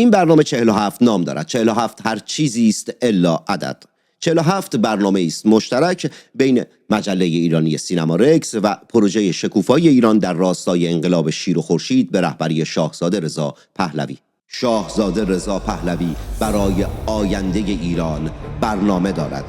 این برنامه 47 نام دارد. 47 هر چیزی است الا عدد. 47 برنامه است مشترک بین مجله ایرانی سینما رکس و پروژه شکوفایی ایران در راستای انقلاب شیر و خورشید به رهبری شاهزاده رضا پهلوی. شاهزاده رضا پهلوی برای آینده ایران برنامه دارد.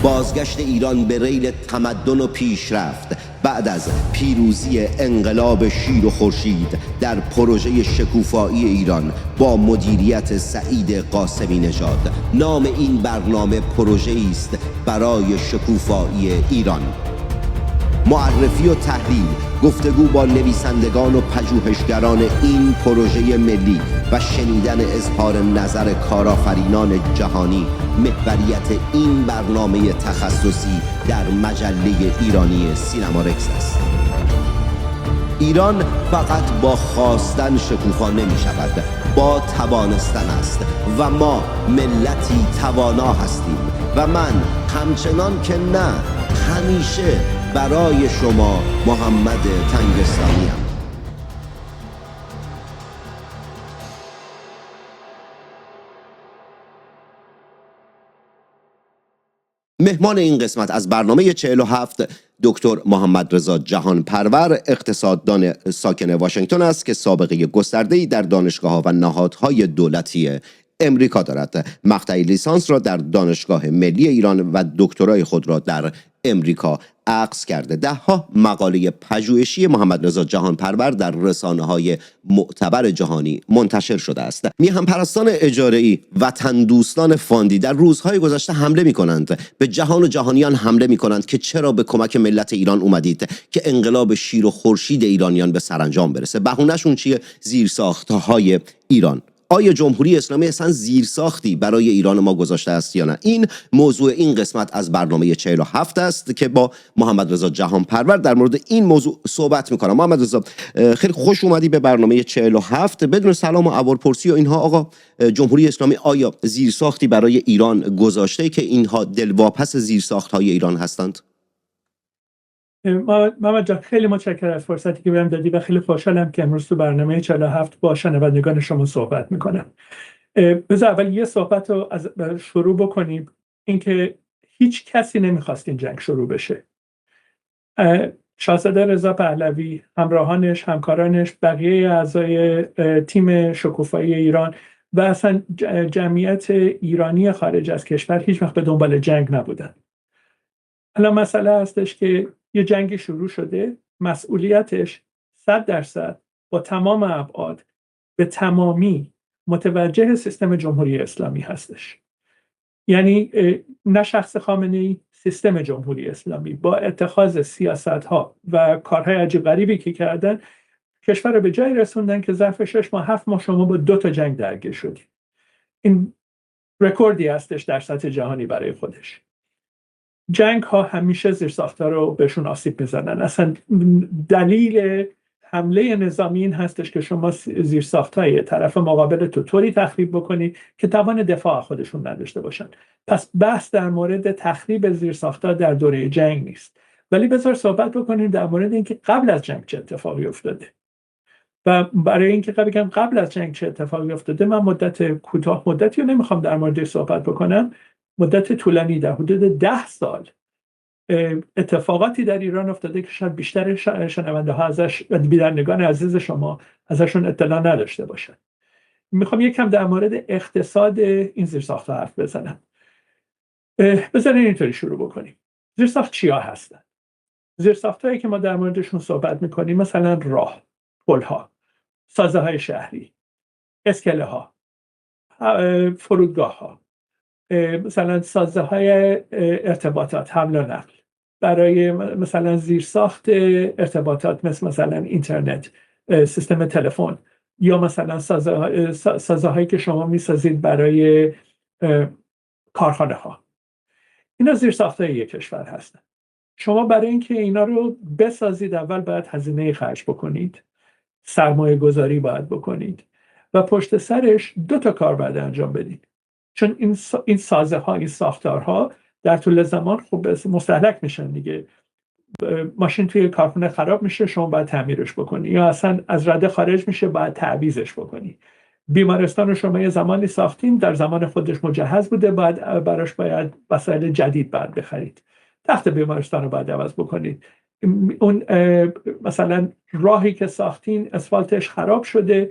بازگشت ایران به ریل تمدن و پیشرفت بعد از پیروزی انقلاب شیر و خورشید در پروژه شکوفایی ایران با مدیریت سعید قاسمی نژاد. نام این برنامه پروژه است برای شکوفایی ایران. معرفی و تحلیل، گفتگو با نویسندگان و پژوهشگران این پروژه ملی و شنیدن اظهار نظر کارآفرینان جهانی محوریت این برنامه تخصصی در مجله ایرانی سینما رکس است. ایران فقط با خواستن شکوفا نمی شود، با توانستن است و ما ملتی توانا هستیم و من همچنان که نه همیشه برای شما محمد تنگستانی هم. مهمان این قسمت از برنامه 47 دکتر محمد رضا جهانپرور، اقتصاددان ساکن واشنگتن است که سابقه گسترده‌ای در دانشگاه‌ها و نهادهای دولتی امریکا دارد. مقطع لیسانس را در دانشگاه ملی ایران و دکترای خود را در امریکا اخذ کرده. ده‌ها مقاله پژوهشی محمد رضا جهانپرور در رسانه‌های معتبر جهانی منتشر شده است. میهن‌پرستان اجاره‌ای، وطن دوستان فاندی در روزهای گذشته حمله می‌کنند به جهان و جهانیان، حمله می‌کنند که چرا به کمک ملت ایران اومدید که انقلاب شیر و خورشید ایرانیان به سرانجام برسه. بهونه‌شون چیه؟ زیرساخت‌های ایران. آیا جمهوری اسلامی اصلا زیرساختی برای ایران ما گذاشته است یا نه؟ این موضوع این قسمت از برنامه 47 است که با محمد رضا جهانپرور در مورد این موضوع صحبت میکنم. محمد رضا، خیلی خوش اومدی به برنامه 47. بدون سلام و احوالپرسی و اینها، آقا جمهوری اسلامی آیا زیرساختی برای ایران گذاشته که اینها دلواپس زیرساخت‌های ایران هستند؟ محمد جان، خیلی متشکرم از فرصتی که بهم دادی و خیلی خوشحالم که امروز تو برنامه 47 با شنوندگان شما صحبت میکنم. بذار اول یه صحبت رو از شروع بکنیم، اینکه هیچ کسی نمیخواست این جنگ شروع بشه. شاهزاده رضا پهلوی، همراهانش، همکارانش، بقیه اعضای تیم شکوفایی ایران و اصلا جمعیت ایرانی خارج از کشور هیچ وقت به دنبال جنگ نبودن. الان مسئله هستش که یه جنگ شروع شده، مسئولیتش 100% با تمام ابعاد به تمامی متوجه سیستم جمهوری اسلامی هستش. یعنی نه شخص خامنه‌ای، سیستم جمهوری اسلامی با اتخاذ سیاست‌ها و کارهای عجیب غریبی که کردن کشور رو به جایی رسوندن که ظرف 6 ماه 7 ماه شما با 2 تا جنگ درگیر شدید. این رکوردی هستش در سطح جهانی برای خودش. جنگ ها همیشه زیرساخت‌ها رو بهشون آسیب میزنن. اصلا دلیل حمله نظامی این هستش که شما زیرساخت‌های طرف مقابل تو طوری تخریب بکنی که توان دفاع خودشون نداشته باشن. پس بحث در مورد تخریب زیرساخت‌ها در دوره جنگ نیست، ولی بذار صحبت بکنیم در مورد اینکه قبل از جنگ چه اتفاقی افتاده. و برای اینکه بگم قبل از جنگ چه اتفاقی افتاده، من مدت کوتاه مدتی رو نمیخوام در مورد صحبت بکنم، مدت طولانی در حدود 10 سال اتفاقاتی در ایران افتاده که شاید بیشتر شنونده ها ازش و بینندگان عزیز شما ازشون اطلاع نداشته باشن. میخوام یکم در مورد اقتصاد این زیرساخت‌ها حرف بزنم. بذارین اینطوری شروع بکنیم. زیرساخت چیا هستن؟ زیرساخت‌هایی که ما در موردشون صحبت میکنیم مثلا راه، پل‌ها، سازه‌های شهری، اسکله‌ها، فرودگاه‌ها، مثلا سازه‌های ارتباطات، حمل و نقل، برای مثلا زیرساخت ارتباطات مثلا اینترنت، سیستم تلفن، یا مثلا سازه‌هایی که شما می‌سازید برای کارخانه‌ها. اینا زیرساخت‌های یک کشور هستن. شما برای اینکه اینا رو بسازید اول باید هزینه خرج بکنید، سرمایه گذاری باید بکنید و پشت سرش 2 تا کار باید انجام بدید. چون این سازه ها، این ساختارها در طول زمان خوب مستهلک میشن دیگه. ماشین توی کارخونه خراب میشه، شما باید تعمیرش بکنی، یا اصلا از رده خارج میشه، باید تعویضش بکنی. بیمارستان رو شما یه زمانی ساختین، در زمان خودش مجهز بوده، براش باید وسایل جدید باید بخرید. تخت بیمارستان رو باید عوض بکنید. اون مثلا راهی که ساختین اسفالتش خراب شده،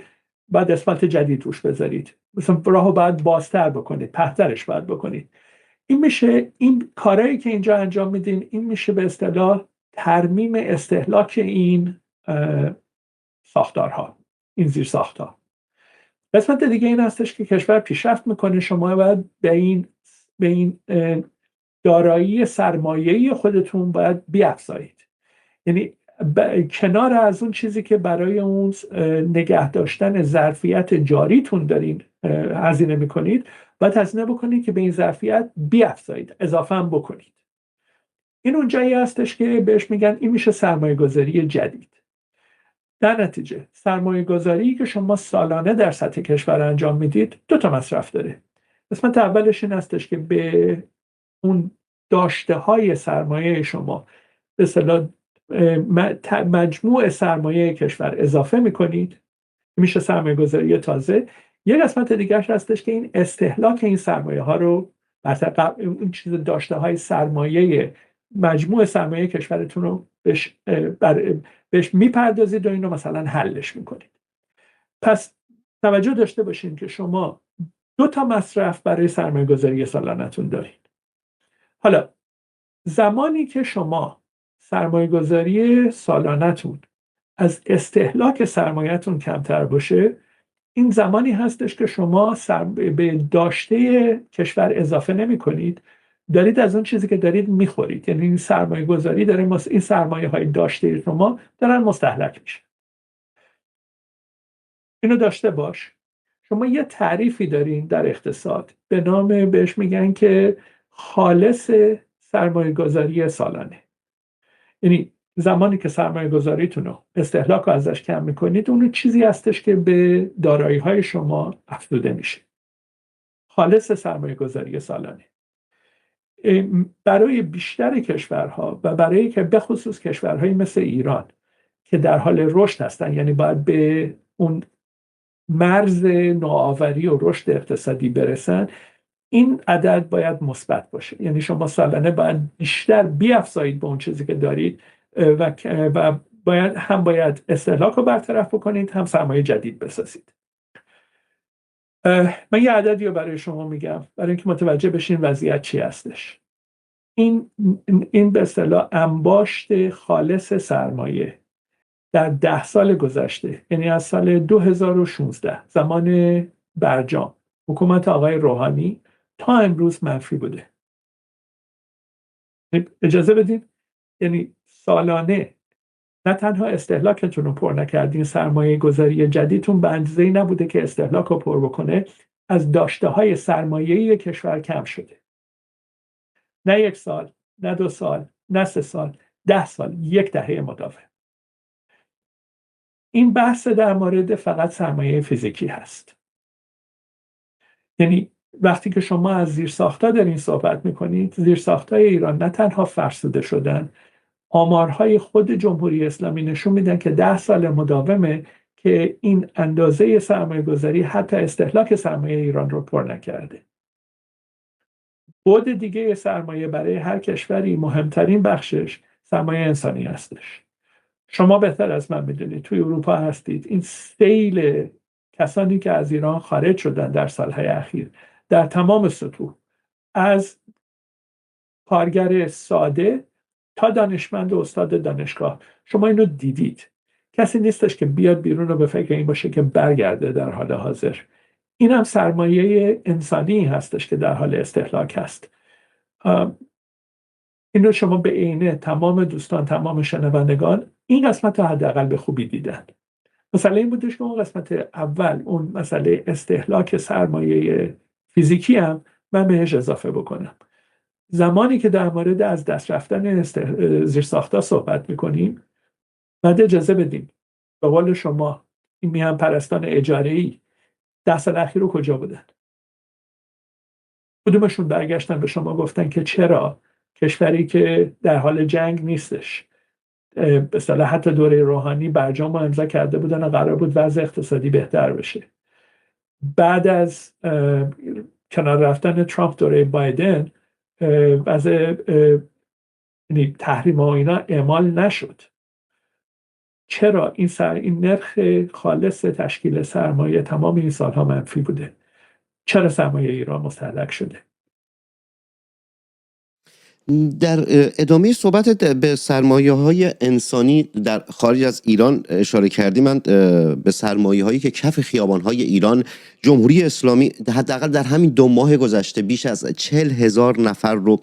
بعد اسفالت جدید روش بذارید. مثلا راهو باید بازتر بکنید، پهترش باید بکنید. این میشه، این کارهایی که اینجا انجام میدین، این میشه به اصطلاح ترمیم استهلاک این ساختارها، این زیر ساختها. قسمت دیگه این هستش که کشور پیشرفت میکنه، شما باید به این دارایی سرمایه‌ای خودتون باید بیافزایید. یعنی کنار از اون چیزی که برای اون نگه داشتن ظرفیت جاریتون دارین هزینه میکنید، باید هزینه بکنید که به این ظرفیت بیافزایید، اضافه هم بکنید. این اون جایی هستش که بهش میگن این میشه سرمایه گذاری جدید. در نتیجه سرمایه گذاری که شما سالانه در سطح کشور انجام میدید دو تا مصرف داره. قسمت اولش این هستش که به اون داشته های سرمایه شما به اصطلاح مجموع سرمایه کشور اضافه میکنید، میشه سرمایه گذاری تازه. یه قسمت دیگرش هستش که این استهلاک این سرمایه ها رو این چیز داشته های سرمایه مجموع سرمایه کشورتون رو بهش میپردازید و اینو مثلا حلش میکنید. پس توجه داشته باشین که شما دو تا مصرف برای سرمایه گذاری سالانتون دارید. حالا زمانی که شما سرمایه گذاری سالانتون از استهلاک سرمایه‌تون کمتر باشه، این زمانی هستش که شما به داشته کشور اضافه نمی کنید، دارید از اون چیزی که دارید میخورید. یعنی این سرمایه گذاری داره این سرمایه های داشته شما دارن مستهلک میشه. اینو داشته باش. شما یه تعریفی دارین در اقتصاد به نام، بهش میگن که خالص سرمایه گذاری سالانه. یعنی زمانی که سرمایه گذاریتون رو استهلاک رو ازش کم میکنید، اون چیزی هستش که به دارایی های شما افزوده میشه. خالص سرمایه گذاری سالانه برای بیشتر کشورها و برای که به خصوص کشورهایی مثل ایران که در حال رشد هستن، یعنی باید به اون مرز نوآوری و رشد اقتصادی برسن، این عدد باید مثبت باشه. یعنی شما سالانه باید بیشتر بیافزایید به اون چیزی که دارید و باید استهلاک رو برطرف بکنید، هم سرمایه جدید بسازید. من یه عددی رو برای شما میگم برای اینکه متوجه بشین وضعیت چی هستش. این به اصطلاح انباشت خالص سرمایه در 10 سال گذشته، یعنی از سال 2016 زمان برجام حکومت آقای روحانی تا امروز منفی بوده. اجازه بدید، یعنی سالانه نه تنها استهلاکتون رو پر نکردین، سرمایه گذاری جدیدتون به اندازه‌ای نبوده که استهلاک رو پر بکنه، از داشته های سرمایه‌ای کشور کم شده. نه 1 سال، نه 2 سال، نه 3 سال، 10 سال، 10 دهه مداوم. این بحث در مورد فقط سرمایه فیزیکی هست. یعنی وقتی که شما از زیرساخت‌ها دارین صحبت میکنید، زیرساخت‌های ایران نه تنها فرسوده شدن، آمارهای خود جمهوری اسلامی نشون میدن که 10 سال مداومه که این اندازه سرمایه گذاری حتی استهلاک سرمایه ایران رو پر نکرده. بعد دیگه سرمایه برای هر کشوری مهمترین بخشش سرمایه انسانی هستش. شما بهتر از من میدونید، توی اروپا هستید، این سیل کسانی که از ایران خارج شدن در سالهای اخیر در تمام سطوح، از کارگر ساده تا دانشمند و استاد دانشگاه، شما اینو دیدید. کسی نیستش که بیاد بیرون رو به فکر این باشه که برگرده در حال حاضر. این هم سرمایه انسانی هستش که در حال استهلاک هست. این رو شما به عینه تمام دوستان، تمام شنوندگان این قسمت رو حداقل به خوبی دیدن. مسئله این بودش که اون قسمت اول، اون مسئله استهلاک سرمایه فیزیکی هم من بهش اضافه بکنم. زمانی که در مورد از دست رفتن زیرساخت‌ها صحبت میکنیم، بعد اجازه بدیم به قول شما این میهن پرستان اجاره‌ای 10 سال اخیر رو کجا بودن؟ کدومشون برگشتن به شما گفتن که چرا کشوری که در حال جنگ نیستش، به اصطلاح حتی دوره روحانی برجام رو امضا کرده بودن و قرار بود وضع اقتصادی بهتر بشه. بعد از کنار رفتن ترامپ دوره بایدن وضع یعنی تحریم ها اینا اعمال نشد. چرا این نرخ خالص تشکیل سرمایه تمام این سالها منفی بوده؟ چرا سرمایه ایران مستهلک شده؟ در ادامه صحبت به سرمایه‌های انسانی در خارج از ایران اشاره کردی. من به سرمایه‌هایی که کف خیابان‌های ایران جمهوری اسلامی حداقل در همین 2 ماه گذشته بیش از 40,000 نفر رو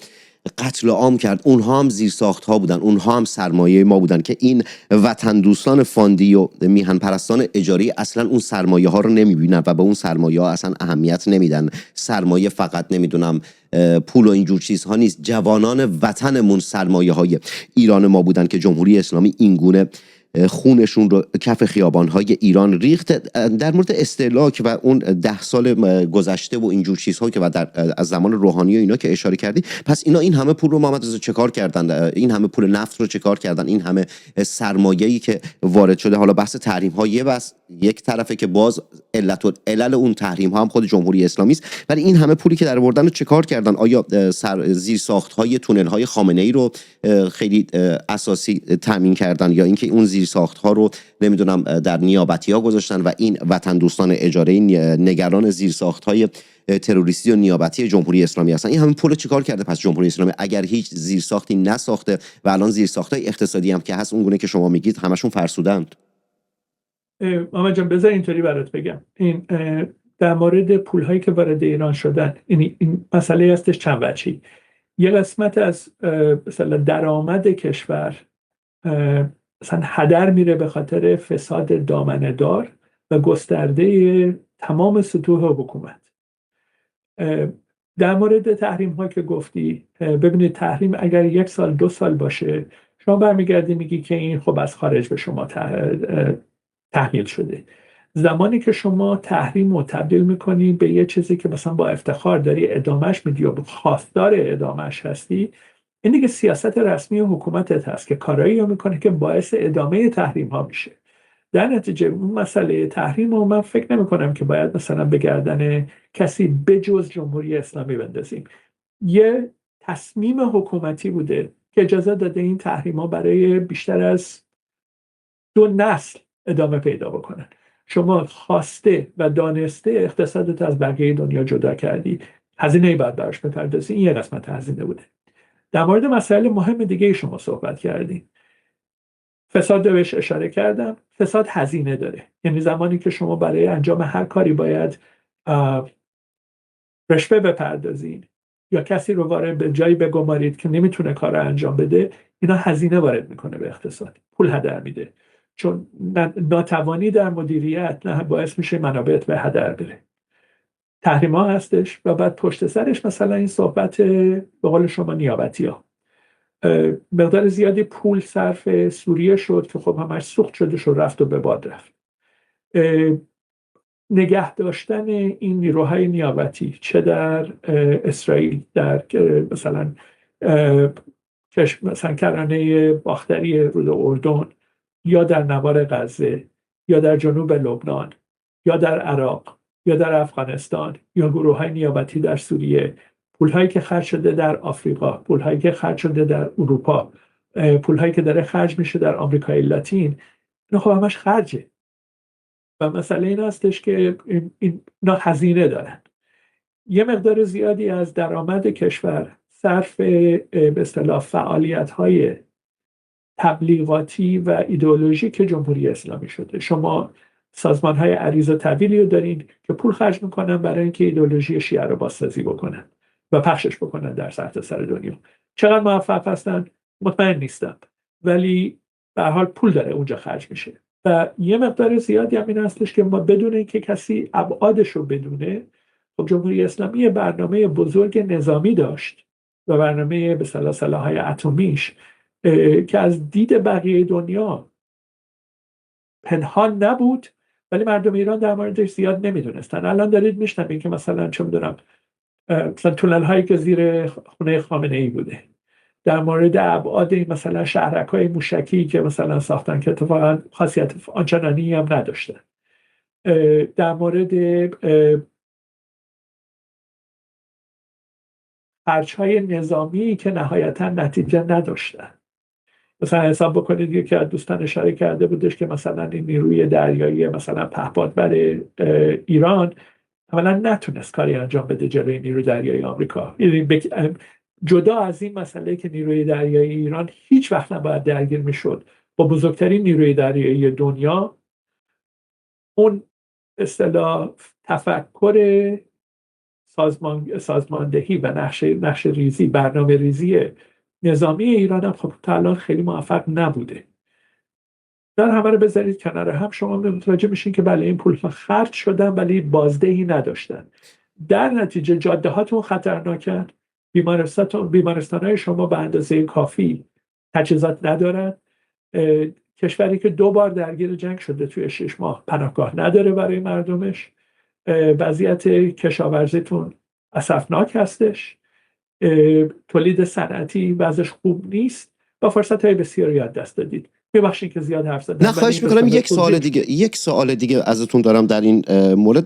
قتل عام کرد، اونها هم زیرساخت‌ها بودن، اونها هم سرمایه ما بودن که این وطن دوستان فاندی و میهن پرستان اجاری اصلا اون سرمایه ها رو نمیبینن و به اون سرمایه ها اصلا اهمیت نمیدن. سرمایه فقط نمیدونم پول و اینجور چیزها نیست، جوانان وطنمون سرمایه های ایران ما بودن که جمهوری اسلامی اینگونه خونشون رو کف خیابان‌های ایران ریخت. در مورد استهلاک و اون 10 سال گذشته و اینجور چیزها که از زمان روحانی و اینا که اشاره کردی، پس اینا این همه پول رو محمد رضا چه کار کردن؟ این همه پول نفت رو چه کار کردن؟ این همه سرمایه‌ای که وارد شده، حالا بحث تحریم‌ها یک طرفه که باز علل اون تحریم‌ها هم خود جمهوری اسلامی است، ولی این همه پولی که در آوردن رو چه کار کردن؟ آیا زیرساخت‌های تونل‌های خامنه‌ای رو خیلی اساسی تامین کردن، یا اینکه اون زیرساخت‌ها رو نمیدونم در نیابتی‌ها گذاشتن و این وطن دوستان اجاره نگران زیرساخت‌های تروریستی و نیابتی جمهوری اسلامی هستن؟ این همین پول چیکار کرده پس جمهوری اسلامی اگر هیچ زیرساختی نساخته و الان زیرساخت‌های اقتصادی هم که هست اونگونه که شما میگید همشون فرسودند؟ محمد جان بذار اینطوری برات بگم. این در مورد پول‌هایی که وارد ایران شدن، این مسئله هستش چند وجهی. یه قسمت از مثلا درآمد کشور مثلا هدر میره به خاطر فساد دامنه‌دار و گسترده تمام سطوح حکومت. در مورد تحریم ها که گفتی، ببینید تحریم اگر 1 سال 2 سال باشه، شما برمیگردی میگی که این خب از خارج به شما تحمیل شده. زمانی که شما تحریم رو تبدیل میکنی به یه چیزی که مثلا با افتخار داری ادامش میدی و خواستار ادامش هستی، این دیگه سیاست رسمی حکومتت هست که کارایی رو میکنه که باعث ادامه تحریم ها میشه. در نتیجه اون مسئله تحریم رو من فکر نمی کنم که باید مثلا به گردن کسی بجز جمهوری اسلامی بندازیم. یه تصمیم حکومتی بوده که اجازه داده این تحریم ها برای بیشتر از 2 نسل ادامه پیدا بکنن. شما خواسته و دانسته اقتصادت از بقیه دنیا جدا کردی، هزینه باید براش بپردازی. این یه قسمت هزینه بوده. در مورد مسائل مهم دیگه شما صحبت کردیم. فساد رو بهش اشاره کردم. فساد هزینه داره، یعنی زمانی که شما برای انجام هر کاری باید رشوه بپردازین یا کسی رو وارد به جایی بگمارید که نمیتونه کار رو انجام بده، اینا هزینه وارد میکنه به اقتصاد، پول هدر میده، چون ناتوانی در مدیریت نه باعث میشه منابعت به هدر بره. تحریم ها هستش و بعد پشت سرش مثلا این صحبت به قول شما نیابتی ها. مقدار زیادی پول صرف سوریه شد که خب همش سوخت شده شد، رفت و به باد رفت. نگه داشتن این نیروهای نیابتی چه در اسرائیل، در مثلا کرانه باختری رود اردن، یا در نوار غزه، یا در جنوب لبنان، یا در عراق، یا در افغانستان، یا گروه‌های نیابتی در سوریه، پول‌هایی که خرج شده در آفریقا، پول‌هایی که خرج شده در اروپا، پول‌هایی که داره خرج میشه در آمریکای لاتین، اینا خب همش خرجه و مسئله این هستش که اینا هزینه دارن. یه مقدار زیادی از درآمد کشور صرف به اصطلاح فعالیت‌های تبلیغاتی و ایدئولوژیک جمهوری اسلامی شده. شما سازمان‌های عریض و طویلی رو دارین که پول خرج میکنن برای اینکه ایدئولوژی شیعه رو بازسازی بکنن و پخشش بکنن در سرتاسر دنیا. چقدر موفق هستن مطمئن نیستم، ولی به هر حال پول داره اونجا خرج میشه. و یه مقدار زیادی هم این هستش که ما بدون اینکه کسی ابعادش رو بدونه، خب جمهوری اسلامی برنامه بزرگ نظامی داشت و برنامه به اصطلاح سلاح‌های اتمیش که از دید بقیه دنیا پنهان نبود، ولی مردم ایران در موردش زیاد نمیدونستن. الان دارید میشنوید که مثلا چه میدونم مثلا تونل هایی که زیر خونه خامنه ای بوده، در مورد ابعاد مثلا شهرک‌های موشکی که مثلا ساختن که اتفاقا خاصیت آنچنانی هم نداشتن، در مورد خرج‌های نظامی که نهایتا نتیجه نداشتن. مثلا حساب بکنید یکی از دوستان اشاره کرده بودش که مثلا این نیروی دریایی مثلا پهپادبر ایران اولا نتونست کاری انجام بده جلوی نیروی دریایی آمریکا. یعنی جدا از این مسئله که نیروی دریایی ایران هیچ وقت نباید درگیر میشد با بزرگترین نیروی دریایی دنیا، اون اصطلاح تفکر سازماندهی و نقشه ریزی، برنامه ریزی نظامی ایران هم خب تا الان خیلی موفق نبوده. در همه رو بذارید کنار هم، شما متوجه میشین که بله این پول‌ها خرج شدن ولی بازدهی نداشتن. در نتیجه جاده هاتون خطرناکن، بیمارستان‌های شما به اندازه کافی تجهیزات ندارن، کشوری که 2 بار درگیر جنگ شده توی 6 ماه پناهگاه نداره برای مردمش، وضعیت کشاورزیتون اسفناک هستش، تولید صنعتی وضعش خوب نیست و فرصت‌های بسیاری از دست دادید. ببخشید که زیاد حرف زدم. نه خواهش می‌کنم. یک سوال دیگه ازتون دارم در این مورد،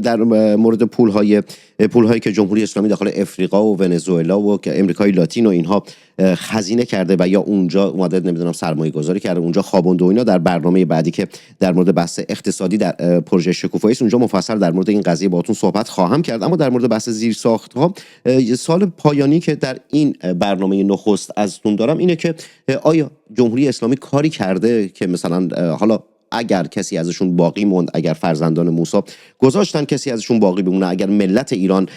در مورد پول‌هایی که جمهوری اسلامی داخل افریقا و ونزوئلا و که امریکای لاتین و اینها خزینه کرده و یا اونجا اومده نمیدونم سرمایه‌گذاری کرده، اونجا خوابونده و اینا. در برنامه بعدی که در مورد بحث اقتصادی در پروژه شکوفایی است اونجا مفصل در مورد این قضیه باهاتون صحبت خواهم کرد. اما در مورد بحث زیرساخت‌ها سال پایانی که در این برنامه نخست ازتون دارم اینه که آیا جمهوری اسلامی کاری کرده که مثلا حالا اگر کسی ازشون باقی موند، اگر فرزندان موسی گذاشتن کسی ازشون باقی بمونه، اگر ملت ایران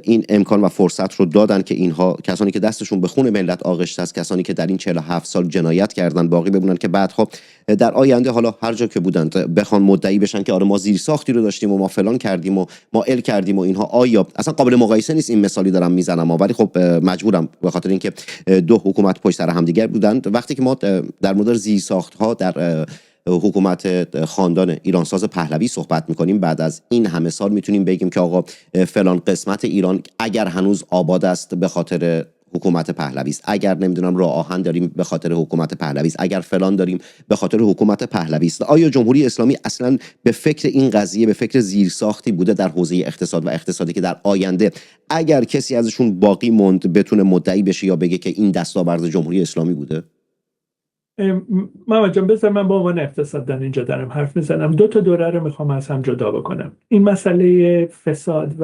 این امکان و فرصت رو دادن که اینها کسانی که دستشون به خون ملت آغشته است، کسانی که در این 47 سال جنایت کردن باقی بمونن، که بعدها در آینده حالا هر جا که بودند بخوان مدعی بشن که آره ما زیر ساختی رو داشتیم و ما فلان کردیم و ما ال کردیم و اینها. آیا اصلا قابل مقایسه نیست؟ این مثالی دارم میزنم ولی خب مجبورم به خاطر اینکه 2 حکومت پشت سر هم دیگر بودند. وقتی که ما در مورد زیر ساخت‌ها در حکومت خاندان ایرانساز پهلوی صحبت میکنیم، بعد از این همه سال میتونیم بگیم که آقا فلان قسمت ایران اگر هنوز آباد است به خاطر حکومت پهلوی است، اگر نمیدونم راه آهن داریم به خاطر حکومت پهلوی است، اگر فلان داریم به خاطر حکومت پهلوی است. آیا جمهوری اسلامی اصلا به فکر این قضیه، به فکر زیرساختی بوده در حوزه اقتصاد و اقتصادی که در آینده اگر کسی ازشون باقی موند بتونه مدعی بشه یا بگه که این دستاورد جمهوری اسلامی بوده؟ محمد جان بذار من با عنوان اقتصاددان اینجا دارم حرف میزنم. 2 تا دوره رو میخوام از هم جدا بکنم. این مسئله فساد و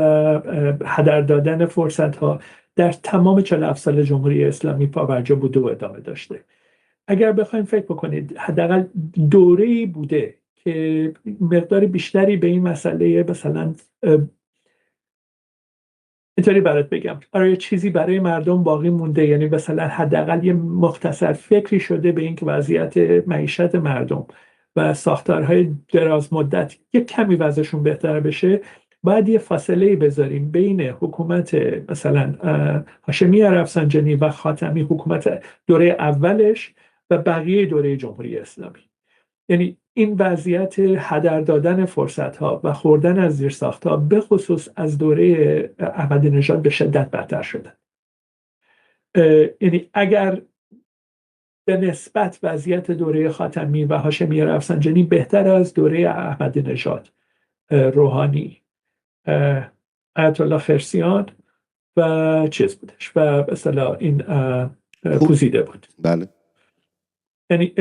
هدر دادن فرصت ها در تمام 47 سال جمهوری اسلامی پابرجا بوده و ادامه داشته. اگر بخوایم فکر بکنید حداقل دوره‌ای بوده که مقدار بیشتری به این مسئله مثلا اینطوری برات بگم، آره چیزی برای مردم باقی مونده، یعنی مثلا حداقل یه مختصر فکری شده به اینکه وضعیت معیشت مردم و ساختارهای دراز مدت یک کمی وضعشون بهتر بشه، باید یه فاصله بذاریم بین حکومت مثلا هاشمی رفسنجانی و خاتمی، حکومت دوره اولش و بقیه دوره جمهوری اسلامی. یعنی این وضعیت هدر دادن فرصت ها و خوردن از زیر ساخت ها به خصوص از دوره احمدی نژاد به شدت بدتر شده. یعنی اگر به نسبت وضعیت دوره خاتمی و هاشمی رفسنجانی بهتر از دوره احمدی نژاد، روحانی، آیت الله خرسیان و چیز بودش و اصطلاح این پوزیده بود. بله. یعنی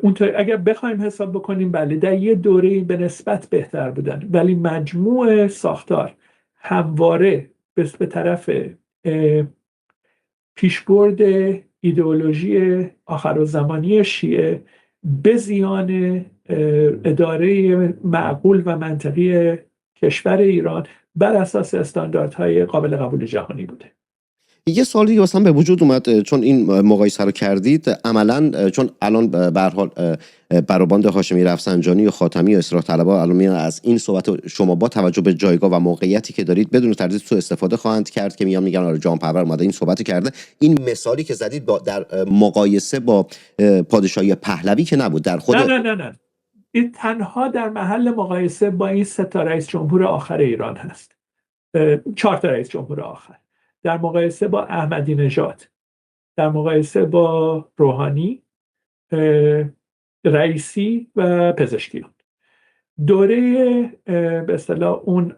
اونطور اگر بخوایم حساب بکنیم بله در یه دوره به نسبت بهتر بودن، ولی مجموع ساختار همواره به طرف پیشبرد ایدئولوژی آخرالزمانی شیعه به زیان اداره معقول و منطقی کشور ایران بر اساس استانداردهای قابل قبول جهانی بوده. یه سوالی که مثلا به وجود اومد چون این مقایسه رو کردید، عملاً چون الان به هر حال برابند هاشمی رفسنجانی و خاتمی و اصلاح طلبها الان میان از این صحبت شما با توجه به جایگاه و موقعیتی که دارید بدون تردید سوء استفاده خواهند کرد که میگن آره جهان پرور اومده این صحبت کرده. این مثالی که زدید در مقایسه با پادشاهی پهلوی که نبود در خود نه این تنها در محل مقایسه با این 3 تا رئیس جمهور آخر ایران هست، 4 تا رئیس جمهور آخر، در مقایسه با احمدی نژاد، در مقایسه با روحانی، رئیسی و پزشکیان. دوره به اصطلاح اون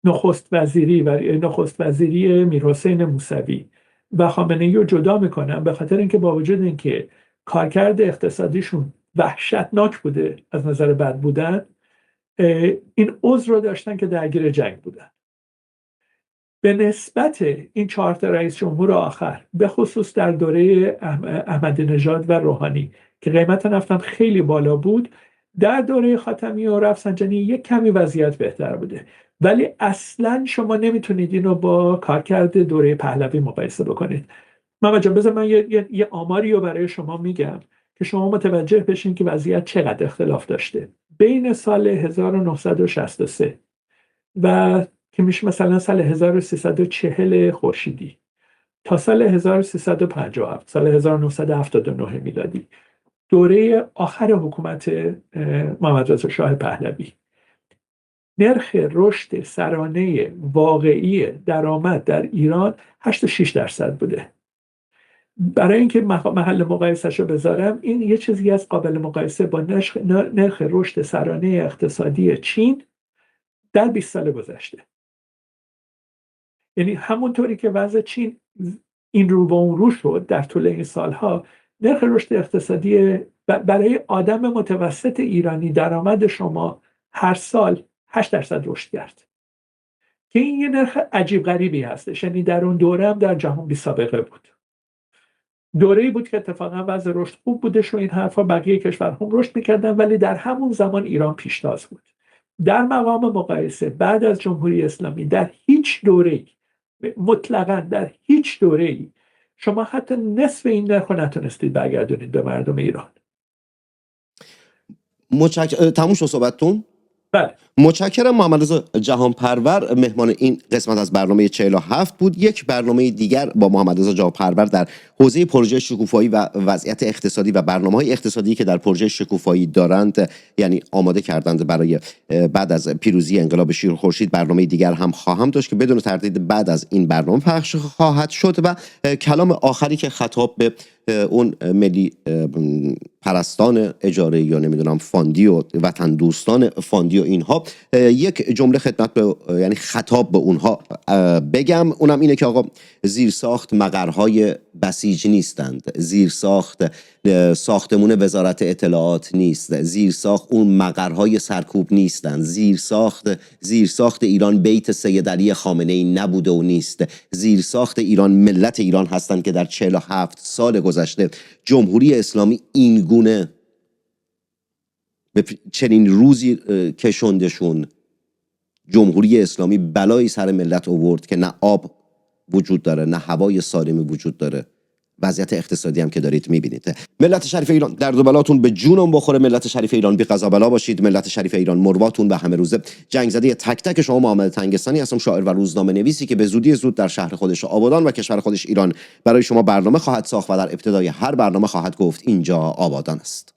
نخست وزیری میرحسین موسوی و خامنه‌ای رو جدا میکنم، به خاطر اینکه با وجود اینکه کارکرد اقتصادیشون وحشتناک بوده از نظر بد بودن، این عذر رو داشتن که درگیر جنگ بودن. به نسبت این 4 رئیس جمهور آخر، به خصوص در دوره احمدی نژاد و روحانی که قیمت نفتم خیلی بالا بود، در دوره خاتمی و رفسنجانی یک کمی وضعیت بهتر بوده، ولی اصلا شما نمیتونید اینو با کارکرد دوره پهلوی مقایسه بکنید. محمد جان، بذار من یه آماری رو برای شما میگم که شما متوجه بشین که وضعیت چقدر اختلاف داشته. بین سال 1963 و که میشه مثلا سال 1340 خورشیدی تا سال 1357، سال 1979 میلادی، دوره آخر حکومت محمد رضا شاه پهلوی، نرخ رشد سرانه واقعی درآمد در ایران 8.6% بوده. برای اینکه محل مقایسه‌شو بذارم، این یه چیزی از قابل مقایسه با نرخ رشد سرانه اقتصادی چین در 20 سال گذشته. یعنی همونطوری که وضع چین این رو به اون رو شد در طول این سالها، نرخ رشد اقتصادی برای آدم متوسط ایرانی درآمد شما هر سال 8% رشد کرد که این یه نرخ عجیب غریبی هستش. یعنی در اون دوره هم در جهان بی سابقه بود. دوره‌ای بود که اتفاقا وضع رشد خوب بودش و این حرفا بقیه کشورها هم رشد میکردن، ولی در همون زمان ایران پیشتاز بود. در مقام مقایسه بعد از جمهوری اسلامی در هیچ دوره‌ای، مطلقاً در هیچ دوره‌ای، شما حتی نصف این نرخ رو نتونستید برگردونید به مردم ایران. تموم شد صحبتتون؟ بله. متشکرم. محمد رضا جهانپرور مهمان این قسمت از برنامه 47 بود. یک برنامه دیگر با محمد رضا جهانپرور در حوزه پروژه شکوفایی و وضعیت اقتصادی و برنامه‌های اقتصادی که در پروژه شکوفایی دارند، یعنی آماده کردند برای بعد از پیروزی انقلاب شیر خورشید، برنامه دیگر هم خواهم داشت که بدون تردید بعد از این برنامه پخش خواهد شد. و کلام آخری که خطاب به اون ملی پرستان اجاره یا نمیدونم فاندی و وطن دوستان فاندی و اینها، یک جمله خدمت به یعنی خطاب به اونها بگم، اونم اینه که آقا زیرساخت مقرهای بسیج نیستند، زیرساخت ساختمون وزارت اطلاعات نیست، زیرساخت اون مقرهای سرکوب نیستند، زیرساخت ایران بیت سید علی خامنه‌ای نبوده و نیست، زیرساخت ایران ملت ایران هستند که در 47 سال گذشته جمهوری اسلامی این گونه به چنین روزی کشوندشون. جمهوری اسلامی بلایی سر ملت آورد که نه آب وجود داره، نه هوای سالمی وجود داره، وضعیت اقتصادی هم که دارید میبینید. ملت شریف ایران درد و بلاتون به جونم بخوره. ملت شریف ایران بی قضا بلا باشید. ملت شریف ایران مرواتون و همه روزه جنگ زده تک تک شما. محمد تنگستانی هستم، شاعر و روزنامه نویسی که به زودی زود در شهر خودش آبادان و کشور خودش ایران برای شما برنامه خواهد ساخت و در ابتدای هر برنامه خواهد گفت اینجا آبادان است.